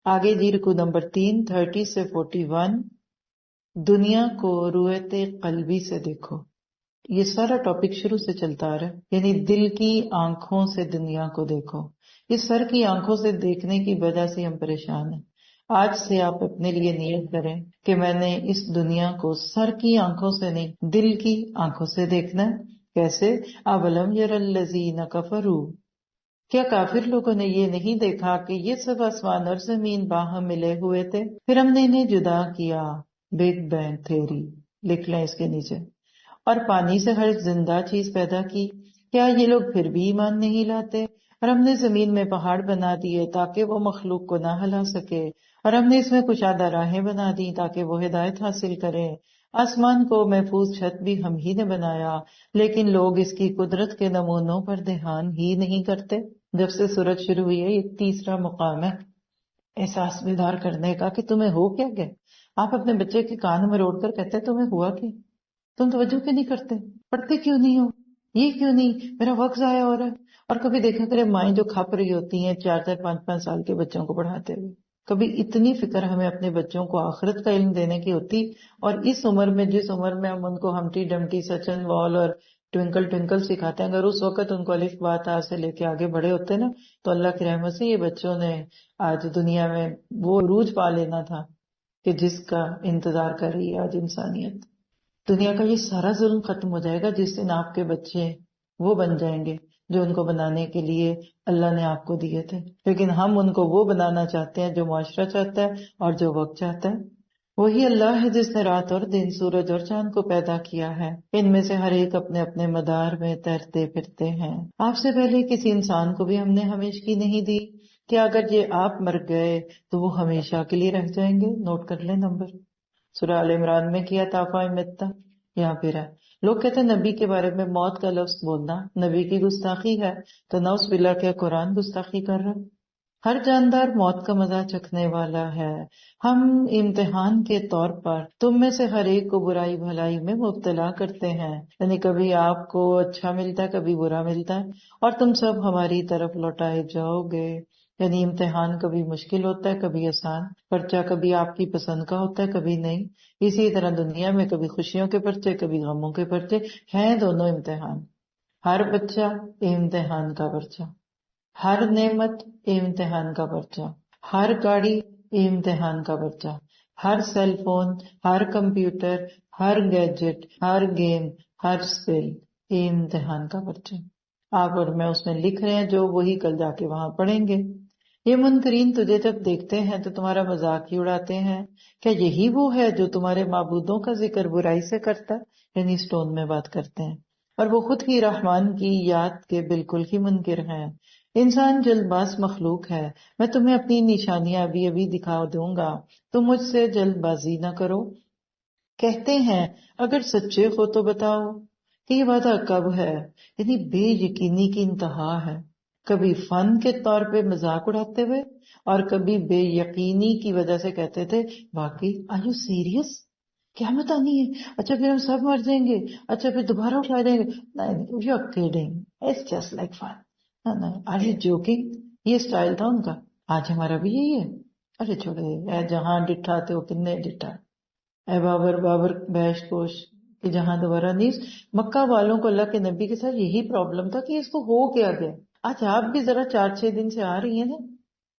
آگے جی رکو نمبر 3 30 سے 41 دنیا کو رویت قلبی سے دیکھو. یہ سارا ٹاپک شروع سے چلتا آ رہا ہے، یعنی دل کی آنکھوں سے دنیا کو دیکھو. اس سر کی آنکھوں سے دیکھنے کی وجہ سے ہم پریشان ہیں. آج سے آپ اپنے لیے نیت کریں کہ میں نے اس دنیا کو سر کی آنکھوں سے نہیں، دل کی آنکھوں سے دیکھنا ہے. کیسے؟ اولم یر الذین کفروا، کیا کافر لوگوں نے یہ نہیں دیکھا کہ یہ سب آسمان اور زمین باہم ملے ہوئے تھے، پھر ہم نے انہیں جدا کیا. بگ بینگ تھیوری لکھ لیں اس کے نیچے. اور پانی سے ہر زندہ چیز پیدا کی. کیا یہ لوگ پھر بھی ایمان نہیں لاتے؟ اور ہم نے زمین میں پہاڑ بنا دیے تاکہ وہ مخلوق کو نہ ہلا سکے، اور ہم نے اس میں کشادہ راہیں بنا دی تاکہ وہ ہدایت حاصل کریں. آسمان کو محفوظ چھت بھی ہم ہی نے بنایا، لیکن لوگ اس کی قدرت کے نمونوں پر دھیان ہی نہیں کرتے. جب سے سورج شروع ہوئی ہے یہ تیسرا مقام ہے احساس بیدار کرنے کا کہ تمہیں ہو کیا گیا. آپ اپنے بچے کے کان میں روڑ کر کہتے ہیں تمہیں ہوا کیا؟ تم توجہ کیوں نہیں کرتے؟ پڑھتے کیوں نہیں ہو؟ یہ کیوں نہیں؟ میرا وقت ضائع ہو رہا ہے. اور کبھی دیکھا کرے مائیں جو کھپ رہی ہوتی ہیں 4 4 5 5 سال کے بچوں کو پڑھاتے ہوئے، کبھی اتنی فکر ہمیں اپنے بچوں کو آخرت کا علم دینے کی ہوتی. اور اس عمر میں، جس عمر میں ہم ان کو ہمٹی ڈمٹی سچن وال اور ٹوینکل ٹوینکل سکھاتے ہیں، اگر اس وقت ان کو الف با تا سے لے کے آگے بڑے ہوتے نا، تو اللہ کی رحمت سے یہ بچوں نے آج دنیا میں وہ عروج پا لینا تھا کہ جس کا انتظار کر رہی ہے آج انسانیت. دنیا کا یہ سارا ظلم ختم ہو جائے گا جس دن آپ کے بچے وہ بن جائیں گے جو ان کو بنانے کے لیے اللہ نے آپ کو دیے تھے. لیکن ہم ان کو وہ بنانا چاہتے ہیں جو معاشرہ چاہتا ہے اور جو وقت چاہتا ہے. وہی اللہ ہے جس نے رات اور دن، سورج اور چاند کو پیدا کیا ہے. ان میں سے ہر ایک اپنے اپنے مدار میں تیرتے پھرتے ہیں. آپ سے پہلے کسی انسان کو بھی ہم نے ہمیشگی نہیں دی کہ اگر یہ آپ مر گئے تو وہ ہمیشہ کے لیے رہ جائیں گے. نوٹ کر لیں نمبر. سورہ آل عمران میں کیا تافا متا یہاں پھر ہے. لوگ کہتے ہیں نبی کے بارے میں موت کا لفظ بولنا نبی کی گستاخی ہے، تو نعوذ باللہ کیا قرآن گستاخی کر رہا ہے؟ ہر جاندار موت کا مزہ چکھنے والا ہے. ہم امتحان کے طور پر تم میں سے ہر ایک کو برائی بھلائی میں مبتلا کرتے ہیں، یعنی کبھی آپ کو اچھا ملتا ہے کبھی برا ملتا ہے، اور تم سب ہماری طرف لوٹائے جاؤ گے. یعنی امتحان کبھی مشکل ہوتا ہے کبھی آسان، پرچہ کبھی آپ کی پسند کا ہوتا ہے کبھی نہیں. اسی طرح دنیا میں کبھی خوشیوں کے پرچے کبھی غموں کے پرچے ہیں، دونوں امتحان. ہر بچہ امتحان کا پرچہ، ہر نعمت امتحان کا پرچہ، ہر گاڑی امتحان کا پرچہ، ہر سیل فون، ہر کمپیوٹر، ہر گیجٹ، ہر گیم، ہر اسکل امتحان کا پرچہ. آپ اور میں اس میں لکھ رہے ہیں جو وہی کل جا کے وہاں پڑھیں گے. یہ منکرین تجھے جب دیکھتے ہیں تو تمہارا مذاق ہی اڑاتے ہیں. کیا یہی وہ ہے جو تمہارے معبودوں کا ذکر برائی سے کرتا ہے؟ یعنی اسٹون میں بات کرتے ہیں، اور وہ خود ہی رحمان کی یاد کے بالکل ہی منکر ہیں. انسان جلد باز مخلوق ہے. میں تمہیں اپنی نشانیاں ابھی ابھی دکھا دوں گا، تم مجھ سے جلد بازی نہ کرو. کہتے ہیں اگر سچے ہو تو بتاؤ کہ یہ وعدہ کب ہے. یعنی بے یقینی کی انتہا ہے. کبھی فن کے طور پہ مذاق اڑاتے ہوئے اور کبھی بے یقینی کی وجہ سے کہتے تھے باقی آر یو سیریس؟ قیامت آنی ہے؟ اچھا پھر ہم سب مر جائیں گے؟ اچھا پھر دوبارہ اٹھا دیں گے؟ نہیں، you are kidding, it's just like fun. Are you joking? یہ اسٹائل تھا ان کا. آج ہمارا بھی یہی ہے. ارے چھوڑے، اے جہاں ڈٹھا تھے وہ کتنے ڈٹھا، اے بابر بابر بیش کوش کہ جہاں دوبارہ نیز. مکہ والوں کو اللہ کے نبی کے ساتھ یہی پرابلم تھا کہ اس کو ہو کیا گیا. آج آپ بھی ذرا 4 6 دن سے آ رہی ہیں نا،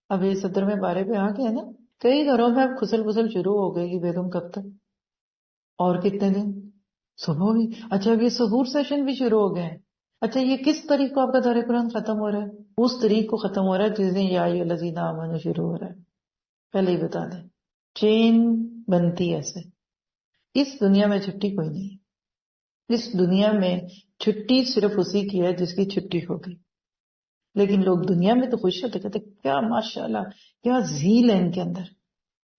اب یہ صدر میں بارے پہ آ گیا نا، کئی گھروں میں اب خسل بسل شروع ہو گئی کہ بیگم کب تک اور کتنے دن صبح بھی. اچھا اب یہ سحور سیشن بھی شروع ہو گئے ہیں. اچھا یہ کس تاریخ کو آپ کا دورہ قرآن ختم ہو رہا ہے؟ اس تاریخ کو ختم ہو رہا ہے جس دن یا ایھا الذین آمنوا شروع ہو رہا ہے. پہلے ہی بتا دیں، چین بنتی ایسے. اس دنیا میں چھٹی کوئی نہیں. اس دنیا میں چھٹی صرف اسی کی ہے جس کی چھٹی ہو گئی. لیکن لوگ دنیا میں تو خوش ہوتے، کہتے کیا ماشاءاللہ کیا ذیل ہے ان کے اندر.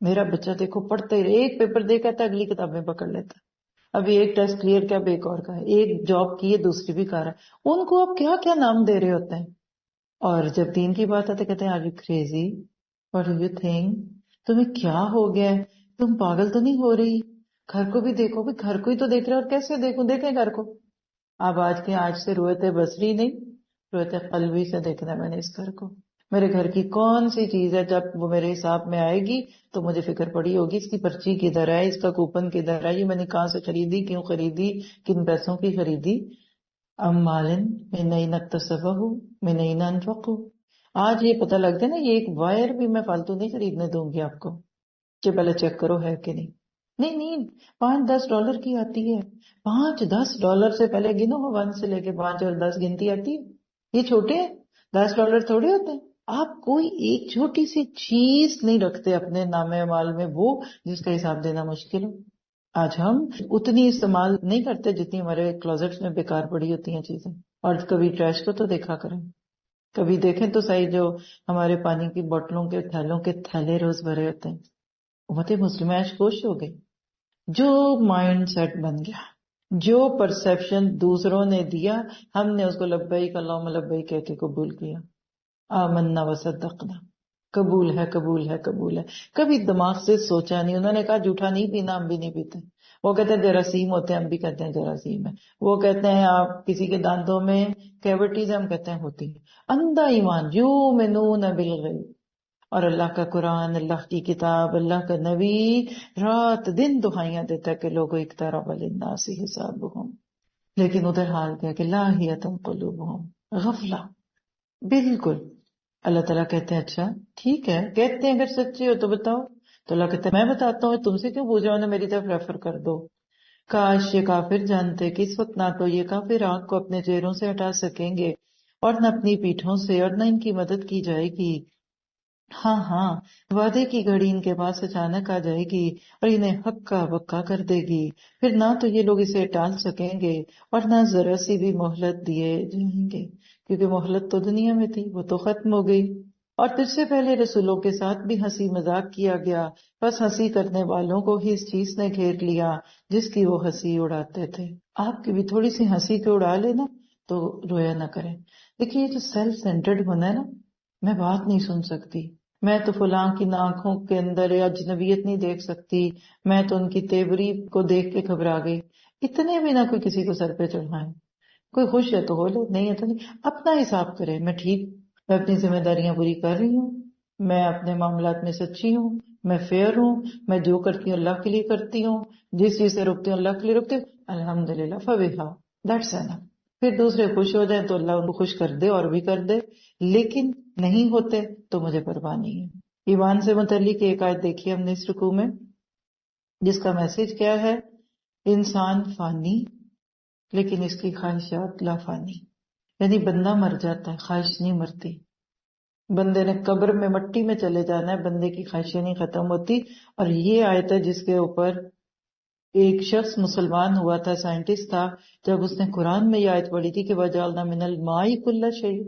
میرا بچہ دیکھو پڑھتا ہی رہے، ایک پیپر دے کہتا ہے اگلی کتاب میں پکڑ لیتا. ابھی ایک ٹیسٹ کلیئر کیا ایک اور کا ہے، ایک جاب کی ہے دوسری بھی کر رہا ہے. ان کو آپ کیا کیا نام دے رہے ہوتے ہیں. اور جب دین کی بات آتے کہتے ہیں are you crazy, what do you think, تمہیں کیا ہو گیا ہے، تم پاگل تو نہیں ہو رہی. گھر کو بھی دیکھو، بھی گھر کو ہی تو دیکھ رہے اور کیسے دیکھوں؟ دیکھیں گھر کو. اب آج سے رویت بصری نہیں، رویت قلبی سے دیکھنا ہے میں نے اس گھر کو. میرے گھر کی کون سی چیز ہے جب وہ میرے حساب میں آئے گی تو مجھے فکر پڑی ہوگی اس کی پرچی کدھر ہے، اس کا کوپن کدھر ہے، یہ میں نے کہاں سے خریدی، کیوں خریدی، کن پیسوں کی خریدی. ام مالن من این اکتسبہ من این انفقہ. آج یہ پتہ لگ جائے نا، یہ ایک وائر بھی میں فالتو نہیں خریدنے دوں گی آپ کو کہ پہلے چیک کرو ہے کہ نہیں. نہیں نہیں، $5-10 کی آتی ہے. $5-10 سے پہلے گنو، 1 سے لے کے 5 اور 10 گنتی آتی ہے. یہ چھوٹے ہیں، $10 تھوڑے ہوتے ہیں. آپ کوئی ایک چھوٹی سی چیز نہیں رکھتے اپنے نام مال میں وہ جس کا حساب دینا مشکل ہو. آج ہم اتنی استعمال نہیں کرتے جتنی ہمارے کلوزٹس میں بیکار پڑی ہوتی ہیں چیزیں. اور کبھی ٹریش کو تو دیکھا کریں، کبھی دیکھیں تو صحیح، جو ہمارے پانی کی بوتلوں کے تھیلوں کے تھیلے روز بھرے ہوتے ہیں. امت مسلمہ آج خوش ہو گئی. جو مائنڈ سیٹ بن گیا، جو پرسیپشن دوسروں نے دیا، ہم نے اس کو لبیک اللہم لبیک کہہ کے قبول کیا. آمنا وصدقنا، قبول ہے قبول ہے قبول ہے. کبھی دماغ سے سوچا نہیں. انہوں نے کہا جھوٹا نہیں پینا، ہم بھی نہیں پیتے. وہ کہتے ہیں جراثیم ہوتے ہیں، ہم بھی کہتے ہیں جراثیم ہے. وہ کہتے ہیں آپ کسی کے دانتوں میں کیوٹیز، ہم کہتے ہیں ہوتی ہے. اندھا ایمان، یؤمنون بالغیب. اور اللہ کا قرآن، اللہ کی کتاب، اللہ کا نبی رات دن دہائیاں دیتا ہے کہ لوگوں اقترب للناس حسابہم. لیکن ادھر حال کیا کہ لاہیۃ قلوبہم، غفلہ. بالکل. اللہ تعالیٰ کہتے ہیں اچھا ٹھیک ہے، کہتے ہیں اگر سچے ہو تو بتاؤ. تو اللہ کہتے ہیں میں بتاتا ہوں، تم سے کیوں پوچھ رہا ہوں، میری طرف ریفر کر دو. کاش یہ کافر جانتے کہ اس وقت نہ تو یہ کافر آنکھ کو اپنے چہروں سے ہٹا سکیں گے اور نہ اپنی پیٹھوں سے، اور نہ ان کی مدد کی جائے گی. ہاں ہاں، وعدے کی گھڑی ان کے پاس اچانک آ جائے گی اور انہیں ہکا بکا کر دے گی. پھر نہ تو یہ لوگ اسے ٹال سکیں گے اور نہ ذرا سی بھی مہلت دیے جائیں گے، کیونکہ مہلت تو دنیا میں تھی، وہ تو ختم ہو گئی. اور تجھ سے پہلے رسولوں کے ساتھ بھی ہنسی مذاق کیا گیا، بس ہنسی کرنے والوں کو ہی اس چیز نے گھیر لیا جس کی وہ ہنسی اڑاتے تھے. آپ کی بھی تھوڑی سی ہنسی کو اڑا لینا تو رویا نہ کریں. دیکھیے یہ جو سیلف سینٹرڈ ہونا ہے نا، میں بات نہیں سن سکتی، میں تو فلاں کی آنکھوں کے اندر اجنبیت نہیں دیکھ سکتی، میں تو ان کی تیوری کو دیکھ کے گھبرا گئی. اتنے بھی نہ کوئی کسی کو سر پہ چڑھائیں. کوئی خوش ہے تو ہو لے، نہیں ہے تو نہیں. اپنا حساب کرے، میں ٹھیک، میں اپنی ذمہ داریاں پوری کر رہی ہوں، میں اپنے معاملات میں سچی ہوں، میں فیئر ہوں، میں جو کرتی ہوں اللہ کے لیے کرتی ہوں، جس چیز سے روکتی ہوں اللہ کے لیے روکتی ہوں. الحمدللہ فبہا، دیٹس انف. پھر دوسرے خوش ہو جائیں تو اللہ ان کو خوش کر دے اور بھی کر دے، لیکن نہیں ہوتے تو مجھے پرواہ نہیں ہے. ایمان سے متعلق ایک آیت دیکھی ہم نے اس رکوع میں، جس کا میسج کیا ہے؟ انسان فانی لیکن اس کی خواہشات لا فانی. یعنی بندہ مر جاتا ہے، خواہش نہیں مرتی. بندے نے قبر میں مٹی میں چلے جانا ہے، بندے کی خواہشیں نہیں ختم ہوتی. اور یہ آیت ہے جس کے اوپر ایک شخص مسلمان ہوا تھا، سائنٹسٹ تھا، جب اس نے قرآن میں یہ آیت پڑھی تھی کہ وَجَعَلْنَا مِنَ الْمَاءِ كُلَّ شَيْءٍ.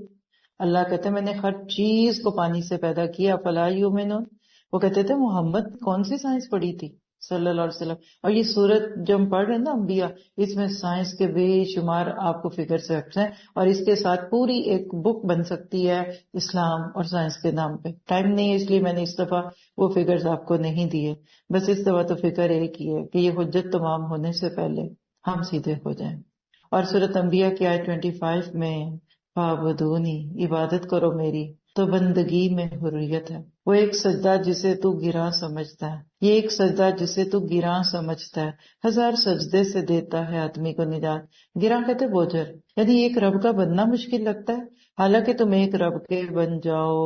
اللہ کہتے ہیں میں نے ہر چیز کو پانی سے پیدا کیا. فَلَا يُؤْمِنُونَ. وہ کہتے تھے محمد کون سی سائنس پڑھی تھی صلی اللہ علیہ وسلم. اور یہ سورت جو ہم پڑھ رہے ہیں نا انبیاء، اس میں سائنس کے بے شمار آپ کو فگر سے ہٹتے ہیں، اور اس کے ساتھ پوری ایک بک بن سکتی ہے اسلام اور سائنس کے نام پہ. ٹائم نہیں ہے اس لیے میں نے اس دفعہ وہ فگرز آپ کو نہیں دیے. بس اس دفعہ تو فکر ایک ہی ہے کہ یہ حجت تمام ہونے سے پہلے ہم سیدھے ہو جائیں. اور سورت انبیاء کی آیت 25 میں فَاعْبُدُونِی، عبادت کرو میری، تو بندگی میں حریت ہے. وہ ایک سجدہ جسے تو گراں سمجھتا ہے، یہ ایک سجدہ جسے تو گراں سمجھتا ہے، 1000 سجدے سے دیتا ہے آدمی کو نجات. گراں کہتے بوجھر، یعنی ایک رب کا بننا مشکل لگتا ہے، حالانکہ تم ایک رب کے بن جاؤ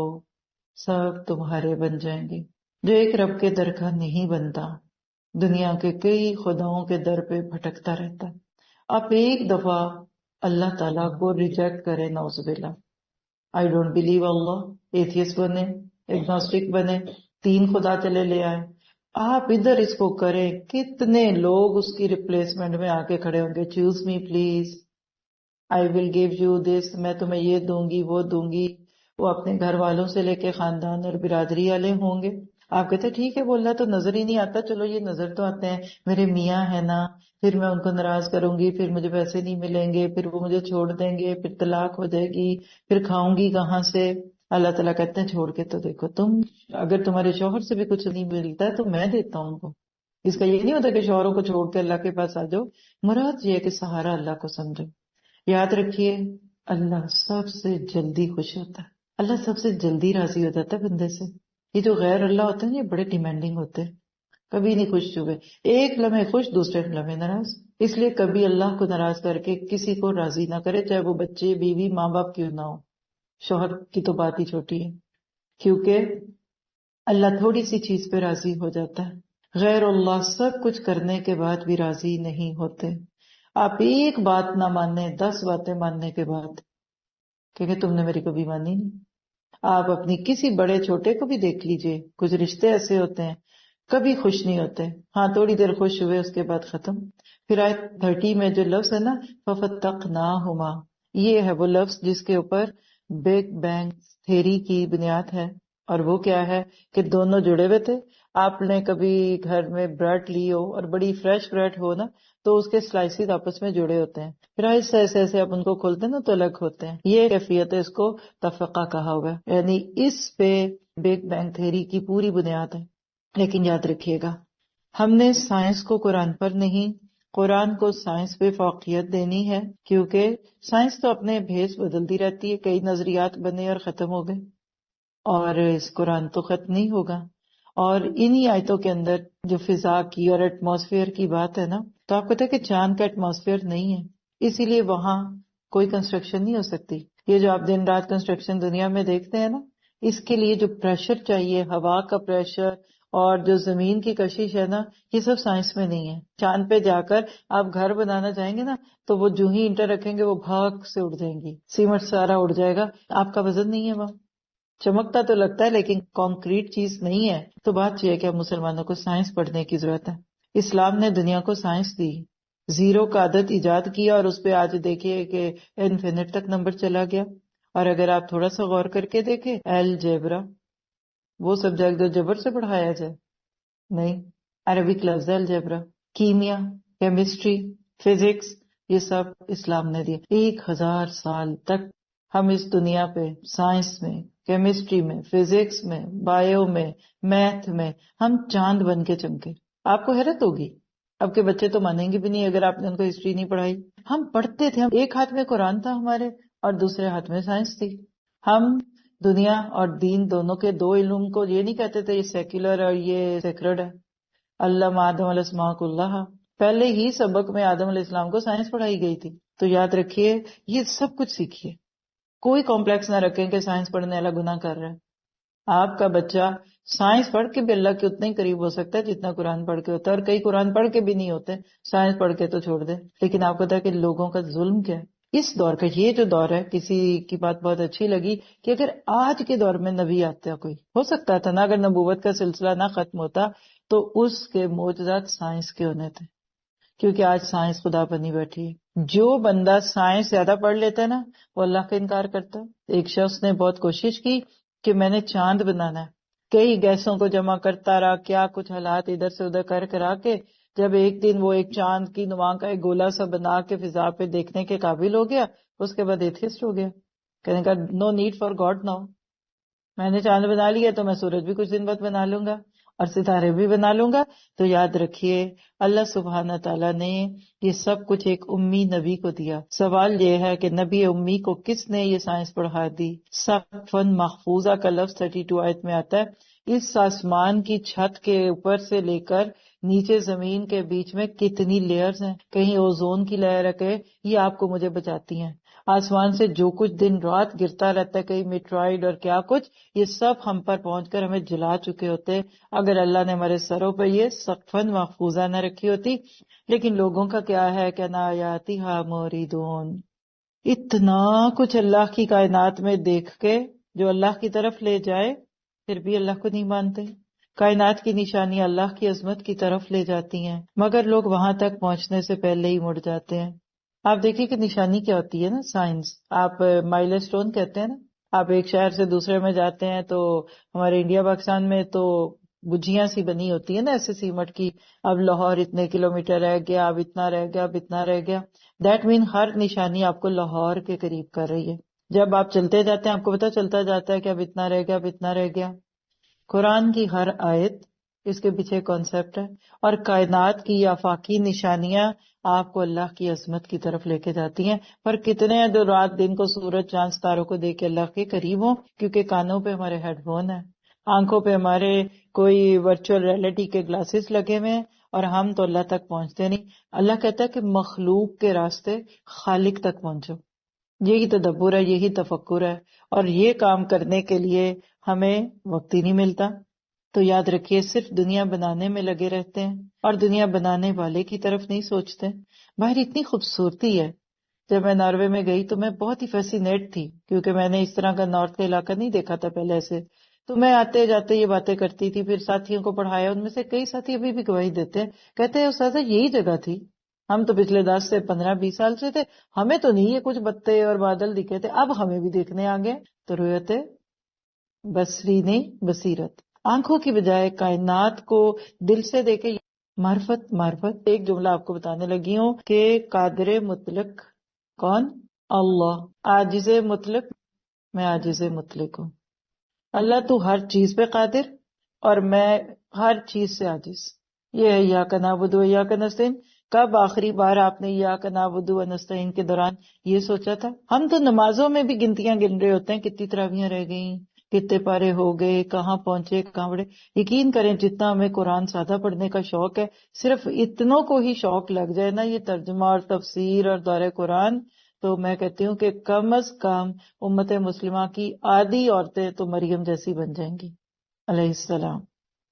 سب تمہارے بن جائیں گے. جو ایک رب کے در کا نہیں بنتا، دنیا کے کئی خداؤں کے در پہ بھٹکتا رہتا. آپ ایک دفعہ اللہ تعالیٰ کو ریجیکٹ کریں، نعوذ باللہ، I don't believe Allah, atheist بنے، ایگنوسٹک بنے، 3 خدا چلے لے آئے. آپ ادھر اس کو کریں، کتنے لوگ اس کی ریپلیسمنٹ میں آ کے کھڑے ہوں گے. Choose me please, I will give you this, میں تمہیں یہ دوں گی وہ دوں گی. وہ اپنے گھر والوں سے لے کے خاندان اور برادری والے ہوں گے. آپ کہتے ہیں ٹھیک ہے وہ اللہ تو نظر ہی نہیں آتا، چلو یہ نظر تو آتے ہیں، میرے میاں ہے نا، پھر میں ان کو ناراض کروں گی، پھر مجھے پیسے نہیں ملیں گے، پھر وہ مجھے چھوڑ دیں گے، پھر طلاق ہو جائے گی، پھر کھاؤں گی کہاں سے. اللہ تعالیٰ کہتے ہیں چھوڑ کے تو دیکھو، تم اگر تمہارے شوہر سے بھی کچھ نہیں ملتا ہے تو میں دیتا ہوں ان کو. اس کا یہ نہیں ہوتا کہ شوہروں کو چھوڑ کے اللہ کے پاس آ جاؤ، مراد یہ ہے کہ سہارا اللہ کو سمجھو. یاد رکھیے اللہ سب سے جلدی خوش ہوتا ہے. اللہ سب سے جلدی راضی ہو جاتا ہے بندے سے. یہ جو غیر اللہ ہوتے ہیں یہ بڑے ڈیمانڈنگ ہوتے ہیں، کبھی نہیں خوش ہوئے، ایک لمحے خوش دوسرے لمحے ناراض. اس لیے کبھی اللہ کو ناراض کر کے کسی کو راضی نہ کرے، چاہے وہ بچے، بیوی، ماں باپ کیوں نہ ہو. شوہر کی تو بات ہی چھوٹی ہے، کیونکہ اللہ تھوڑی سی چیز پہ راضی ہو جاتا ہے. غیر اللہ سب کچھ کرنے کے بعد بھی راضی نہیں ہوتے. آپ ایک بات نہ مانیں، 10 باتیں ماننے کے بعد کہ تم نے میری کبھی مانی نہیں. آپ اپنی کسی بڑے چھوٹے کو بھی دیکھ لیجئے، کچھ رشتے ایسے ہوتے ہیں کبھی خوش نہیں ہوتے، ہاں تھوڑی دیر خوش ہوئے اس کے بعد ختم. پھر آیت 30 میں جو لفظ ہے نا فَفَتَّقْنَاهُمَا، یہ ہے وہ لفظ جس کے اوپر بگ بینگ تھیری کی بنیاد ہے. اور وہ کیا ہے کہ دونوں جڑے ہوئے تھے. آپ نے کبھی گھر میں بریڈ لی ہو اور بڑی فریش بریڈ ہو نا تو اس کے سلائسز آپس میں جڑے ہوتے ہیں، پھر ایسے ایسے ایسے آپ ان کو کھولتے ہیں نا تو الگ ہوتے ہیں. یہ کیفیت ہے، اس کو تفقہ کہا ہوا ہے، یعنی اس پہ بگ بینگ تھیری کی پوری بنیاد ہے. لیکن یاد رکھیے گا، ہم نے سائنس کو قرآن پر نہیں، قرآن کو سائنس پہ فوقیت دینی ہے، کیونکہ سائنس تو اپنے بھیس بدلتی رہتی ہے. کئی نظریات بنے اور ختم ہو گئے، اور اس قرآن تو ختم نہیں ہوگا. اور انہی آیتوں کے اندر جو فضا کی اور ایٹماسفیئر کی بات ہے نا، تو آپ کو پتا ہے کہ چاند کا ایٹماسفیئر نہیں ہے، اسی لیے وہاں کوئی کنسٹرکشن نہیں ہو سکتی. یہ جو آپ دن رات کنسٹرکشن دنیا میں دیکھتے ہیں نا، اس کے لیے جو پریشر چاہیے، ہوا کا پریشر اور جو زمین کی کشش ہے نا، یہ سب سائنس میں نہیں ہے. چاند پہ جا کر آپ گھر بنانا چاہیں گے نا تو وہ جو ہی انٹر رکھیں گے وہ بھاگ سے اڑ جائیں گی، سیمنٹ سارا اڑ جائے گا، آپ کا وزن نہیں ہے وہاں. چمکتا تو لگتا ہے لیکن کانکریٹ چیز نہیں ہے. تو بات یہ ہے کہ اب مسلمانوں کو سائنس پڑھنے کی ضرورت ہے. اسلام نے دنیا کو سائنس دی، زیرو کا عدد ایجاد کیا اور اس پہ آج دیکھیے کہ انفینٹ تک نمبر چلا گیا. اور اگر آپ تھوڑا سا غور کر کے دیکھیں، الجبرا وہ سبجیکٹ جو جبر سے پڑھایا جائے نہیں، عربک لفظ ہے الجبرا. کیمیا، کیمسٹری، فزکس، یہ سب اسلام نے دیا. 1000 سال تک ہم اس دنیا پہ سائنس میں، کیمسٹری میں، فزکس میں، بایو میں، میتھ میں ہم چاند بن کے چمکے. آپ کو حیرت ہوگی، اب کے بچے تو مانیں گے بھی نہیں اگر آپ نے ان کو ہسٹری نہیں پڑھائی. ہم پڑھتے تھے، ہم ایک ہاتھ میں قرآن تھا ہمارے اور دوسرے ہاتھ میں سائنس تھی. ہم دنیا اور دین دونوں کے دو علوم کو یہ نہیں کہتے تھے یہ سیکولر اور یہ سیکرڈ ہے. علم آدم علیہ السلام اللہ، پہلے ہی سبق میں آدم علیہ السلام کو سائنس پڑھائی گئی تھی. تو یاد رکھیے یہ سب کچھ سیکھیے، کوئی کمپلیکس نہ رکھیں کہ سائنس پڑھنے والا گناہ کر رہا ہے. آپ کا بچہ سائنس پڑھ کے بھی اللہ کے اتنے ہی قریب ہو سکتا ہے جتنا قرآن پڑھ کے ہوتا ہے، اور کئی قرآن پڑھ کے بھی نہیں ہوتے، سائنس پڑھ کے تو چھوڑ دے. لیکن آپ کو پتا ہے کہ لوگوں کا ظلم کیا ہے اس دور کا. یہ جو دور ہے، کسی کی بات بہت اچھی لگی کہ اگر آج کے دور میں نبی آتا کوئی، ہو سکتا تھا نا، اگر نبوت کا سلسلہ نہ ختم ہوتا تو اس کے معجزات سائنس کے ہونے تھے، کیونکہ آج سائنس خدا بنی بیٹھی ہے. جو بندہ سائنس زیادہ پڑھ لیتا ہے نا وہ اللہ کا انکار کرتا ہے. ایک شخص نے بہت کوشش کی کہ میں نے چاند بنانا ہے، کئی گیسوں کو جمع کرتا رہا، کیا کچھ حالات ادھر سے ادھر کر کرا کے جب ایک دن وہ ایک چاند کی نما کا ایک گولا سا بنا کے فضا پہ دیکھنے کے قابل ہو گیا، اس کے بعد ایتھیسٹ ہو گیا. کہنے کا no need for God now, میں نے چاند بنا لیا تو میں سورج بھی کچھ دن بعد بنا لوں گا اور ستارے بھی بنا لوں گا. تو یاد رکھیے اللہ سبحانہ تعالیٰ نے یہ سب کچھ ایک امی نبی کو دیا. سوال یہ ہے کہ نبی امی کو کس نے یہ سائنس پڑھا دی؟ سقفاً محفوظہ کا لفظ 32 آیت میں آتا ہے. اس آسمان کی چھت کے اوپر سے لے کر نیچے زمین کے بیچ میں کتنی لیئرز ہیں، کہیں اوزون کی لیئر ہے کہ یہ آپ کو مجھے بچاتی ہیں. آسمان سے جو کچھ دن رات گرتا رہتا ہے، کئی میٹرائڈ اور کیا کچھ، یہ سب ہم پر پہنچ کر ہمیں جلا چکے ہوتے اگر اللہ نے ہمارے سروں پہ یہ سقفاً محفوظہ نہ رکھی ہوتی. لیکن لوگوں کا کیا ہے کہ نایاتی ہا موریدون، اتنا کچھ اللہ کی کائنات میں دیکھ کے جو اللہ کی طرف لے جائے پھر بھی اللہ کو نہیں مانتے. کائنات کی نشانیاں اللہ کی عظمت کی طرف لے جاتی ہیں مگر لوگ وہاں تک پہنچنے سے پہلے ہی مڑ جاتے ہیں. آپ دیکھیے کہ نشانی کیا ہوتی ہے نا، سائنس آپ مائل اسٹون کہتے ہیں نا. آپ ایک شہر سے دوسرے میں جاتے ہیں تو ہمارے انڈیا پاکستان میں تو گجیاں سی بنی ہوتی ہے نا ایسے سیمٹ کی، اب لاہور اتنے کلومیٹر رہ گیا، اب اتنا رہ گیا، اب اتنا رہ گیا. دیٹ مین ہر نشانی آپ کو لاہور کے قریب کر رہی ہے. جب آپ چلتے جاتے ہیں آپ کو پتا چلتا جاتا ہے کہ اب اتنا رہ گیا، اب اتنا رہ گیا. قرآن کی ہر آیت اس کے پیچھے کانسیپٹ ہے، اور کائنات کی آفاقی نشانیاں آپ کو اللہ کی عظمت کی طرف لے کے جاتی ہیں. پر کتنے ہیں جو رات دن کو سورج چاند ستاروں کو دیکھ کے اللہ کے قریب ہوں؟ کیونکہ کانوں پہ ہمارے ہیڈ فون ہیں، آنکھوں پہ ہمارے کوئی ورچوئل ریئلٹی کے گلاسز لگے ہوئے ہیں، اور ہم تو اللہ تک پہنچتے نہیں. اللہ کہتا ہے کہ مخلوق کے راستے خالق تک پہنچو. یہی تدبر ہے، یہی تفکر ہے، اور یہ کام کرنے کے لیے ہمیں وقت ہی نہیں ملتا. تو یاد رکھیے صرف دنیا بنانے میں لگے رہتے ہیں اور دنیا بنانے والے کی طرف نہیں سوچتے. باہر اتنی خوبصورتی ہے. جب میں ناروے میں گئی تو میں بہت ہی فیسینیٹ تھی، کیونکہ میں نے اس طرح کا نارتھ کا علاقہ نہیں دیکھا تھا پہلے ایسے. تو میں آتے جاتے یہ باتیں کرتی تھی، پھر ساتھیوں کو پڑھایا. ان میں سے کئی ساتھی ابھی بھی گواہی دیتے ہیں، کہتے ہیں استاذہ یہی جگہ تھی، ہم تو پچھلے 10 سے 15-20 سال سے تھے، ہمیں تو نہیں یہ کچھ بتے اور بادل دکھے تھے، اب ہمیں بھی دیکھنے آ گئے. تو رویت بصری نہیں بصیرت، آنکھوں کی بجائے کائنات کو دل سے دیکھے. معرفت. ایک جملہ آپ کو بتانے لگی ہوں کہ قادر مطلق کون؟ اللہ. عاجز مطلق، میں عاجز مطلق ہوں. اللہ تو ہر چیز پہ قادر اور میں ہر چیز سے عاجز. یہ ہے یا نعبد و یا نستعین. کب آخری بار آپ نے یا نعبد و نستعین کے دوران یہ سوچا تھا؟ ہم تو نمازوں میں بھی گنتیاں گن رہے ہوتے ہیں، کتنی تراویحیں رہ گئیں، کتنے پارے ہو گئے، کہاں پہنچے، کہاں بڑھے. یقین کریں جتنا ہمیں قرآن سادہ پڑھنے کا شوق ہے، صرف اتنوں کو ہی شوق لگ جائے نا یہ ترجمہ اور تفسیر اور دورہ قرآن، تو میں کہتی ہوں کہ کم از کم امت مسلمہ کی آدھی عورتیں تو مریم جیسی بن جائیں گی علیہ السلام،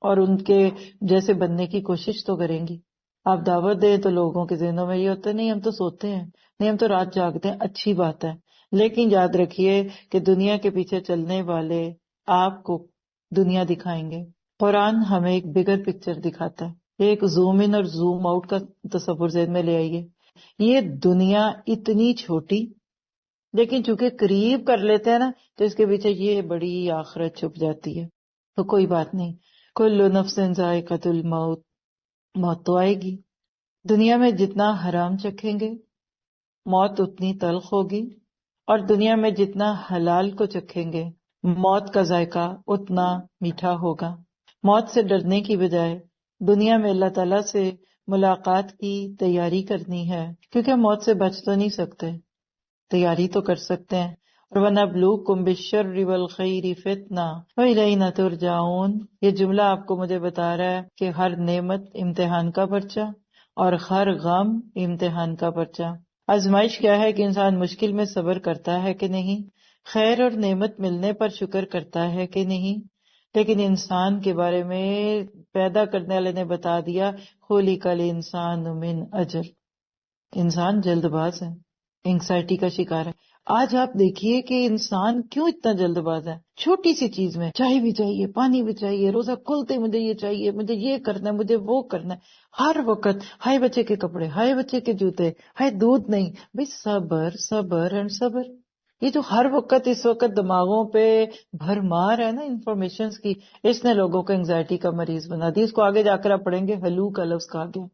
اور ان کے جیسے بننے کی کوشش تو کریں گی. آپ دعوت دیں تو لوگوں کے ذہنوں میں یہ ہوتا ہے نہیں ہم تو سوتے ہیں، نہیں ہم تو رات جاگتے ہیں. اچھی بات ہے، لیکن یاد رکھیے کہ دنیا کے پیچھے چلنے والے آپ کو دنیا دکھائیں گے. قرآن ہمیں ایک بگر پکچر دکھاتا ہے. ایک زوم ان اور زوم آؤٹ کا تصور ذہن میں لے آئیے. یہ دنیا اتنی چھوٹی، لیکن چونکہ قریب کر لیتے ہیں نا تو اس کے پیچھے یہ بڑی آخرت چھپ جاتی ہے. تو کوئی بات نہیں، کل نفس ذائقۃ الموت، موت تو آئے گی. دنیا میں جتنا حرام چکھیں گے موت اتنی تلخ ہوگی، اور دنیا میں جتنا حلال کو چکھیں گے موت کا ذائقہ اتنا میٹھا ہوگا. موت سے ڈرنے کی بجائے دنیا میں اللہ تعالیٰ سے ملاقات کی تیاری کرنی ہے، کیونکہ موت سے بچ تو نہیں سکتے، تیاری تو کر سکتے ہیں. وَنَبْلُوكُمْ بِالشَّرِّ وَالْخَيْرِ فِتْنَةً وَإِلَيْنَا تُرْجَعُونَ. یہ جملہ آپ کو مجھے بتا رہا ہے کہ ہر نعمت امتحان کا پرچہ اور ہر غم امتحان کا پرچہ. آزمائش کیا ہے کہ انسان مشکل میں صبر کرتا ہے کہ نہیں، خیر اور نعمت ملنے پر شکر کرتا ہے کہ نہیں. لیکن انسان کے بارے میں پیدا کرنے والے نے بتا دیا خُلِقَ الْإِنسَانُ مِنْ أَجَلٍ. انسان جلد باز ہے، انگزائٹی کا شکار ہے. آج آپ دیکھیے کہ انسان کیوں اتنا جلد باز ہے. چھوٹی سی چیز میں چائے بھی چاہیے، پانی بھی چاہیے، روزہ کھلتے مجھے یہ چاہیے، مجھے یہ کرنا ہے، مجھے وہ کرنا ہے. ہر وقت ہائے بچے کے کپڑے، ہائے بچے کے جوتے، ہائے دودھ نہیں. بھئی صبر صبر اینڈ صبر. یہ جو ہر وقت اس وقت دماغوں پہ بھرمار ہے نا انفارمیشنز کی، اس نے لوگوں کو انگزائٹی کا مریض بنا دی. اس کو آگے جا کر آپ پڑھیں گے ہلو کا لفظ کہا گیا.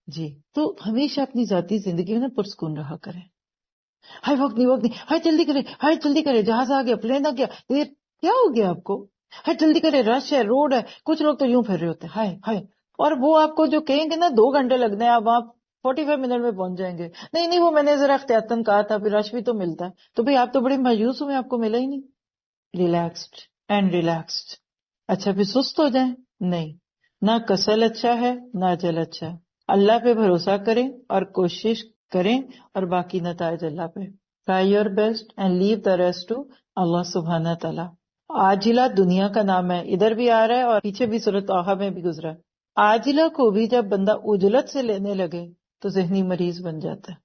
جی تو ہمیشہ اپنی ذاتی زندگی میں نا پرسکون رہا کریں. ہائے وقت نہیں، ہائے جلدی کرے، ہائے جلدی کرے، جہاز آ گیا، پلین آ گیا، دیر کیا ہو گیا آپ کو؟ ہائے جلدی کرے، رش ہے، روڈ ہے. کچھ لوگ تو یوں پھر رہے ہوتے ہیں ہائے ہائے، اور وہ آپ کو جو کہیں گے نا 2 گھنٹے لگنے ہیں، آپ وہاں 45 منٹ میں پہنچ جائیں گے. نہیں وہ میں نے ذرا احتیاطاً کہا تھا، پھر رش بھی تو ملتا ہے. تو بھئی آپ تو بڑے مایوس ہوئے، آپ کو ملا ہی نہیں. Relaxed and relaxed. اچھا پھر سست ہو جائیں؟ نہیں، نہ کسل اچھا ہے نہ اجل اچھا ہے. اللہ پہ بھروسہ کریں اور کوشش کریں، اور باقی نتائج اللہ پہ. Try your best and leave the rest to اللہ سبحانہ تعالیٰ. عاجلہ دنیا کا نام ہے، ادھر بھی آ رہا ہے اور پیچھے بھی سورۃ طٰہٰ میں بھی گزرا ہے. عاجلہ کو بھی جب بندہ عجلت سے لینے لگے تو ذہنی مریض بن جاتا ہے.